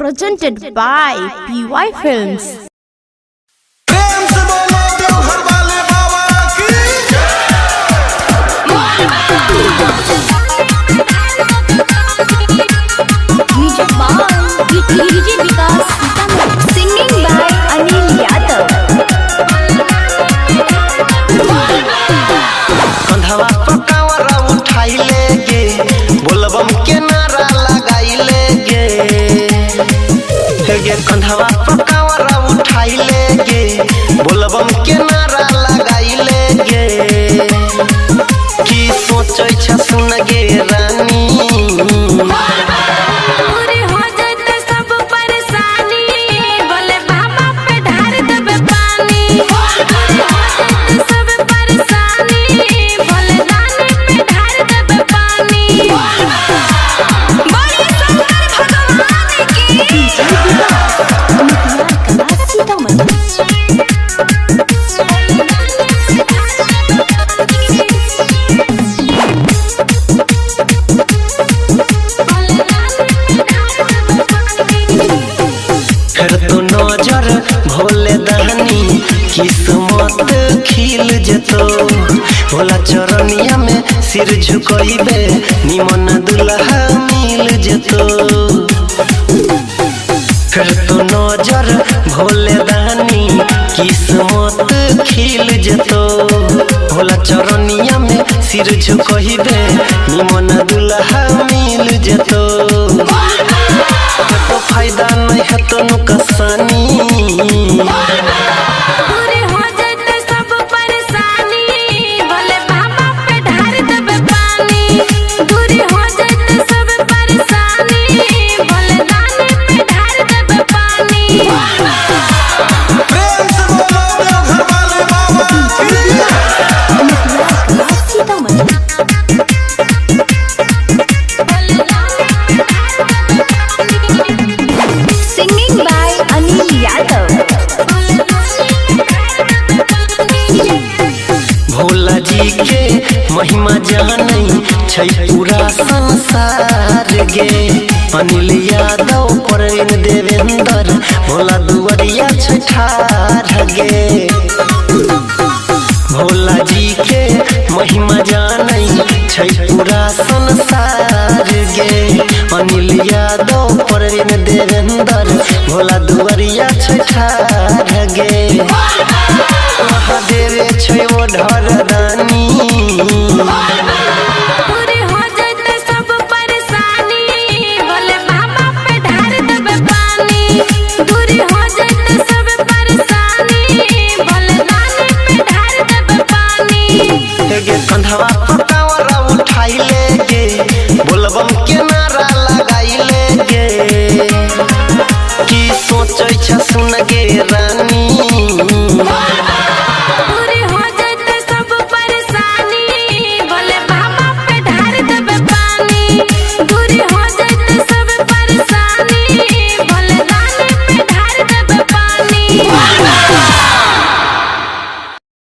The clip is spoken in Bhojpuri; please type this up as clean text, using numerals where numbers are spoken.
presented by PY Films. Music by DJ Vikas, singing by Anil Yadav. कंधवा पकावरा उठाई लेगे बोलबम के नारा लगाई लेगे हेगे कंधवा पकावरा उठाई लेगे बोलबम के नारा लगाई लेगे की सोचै छ सुन गे रानी पूरी हो जाते सब परेशानी बोले बाबा पे ढार देबे पानी पूरी हो जाते सब परेशानी बोले दानी पे ढार देबे पानी बड़ी शंकर भगवान की फिर तो नजर भोले दानी किस्मत खिल जतो भोला चरनिया में सिर झुकइबे निमन दुल्हा मिल जतो फिर तो नजर भोले दानी किस्मत खिल जतो भोला चरनिया में सिर झुकइबे निमन दुल्हा मिल जतो तो फायदा नहीं है तो नुकसानी पूरी हो जाते सब परेशानी बोले बाबा पे ढार देबे पानी दूरी हो जाते सब परेशानी बोले दानी पे ढार देबे पानी प्रेम से बोलो देव घर वाले बाबा Singing by Anil Yadav. Bhola ji के महिमा जानै छै पूरा संसार गे अनिल यादव प्रेम देवेंद्र भोला दुआरिया छै ठाढ़ गे भोला जी के महिमा जानै छै पूरा संसार गे अनिल यादव प्रेम देवेंद्र भोला दुआरिया छै ठाढ़ गे महादेवे छै ओ ढरदानी पूरी हो जाते सब परेशानी बोले बाबा पे ढार देबे पानी दूरी हो जाते सब परेशानी बोले दानी पे ढार देबे पानी हेगे कंधवा पकावरा उठाई लेगे बोलबम के नारा लगाई लेगे की सोचै छ सुन गे रानी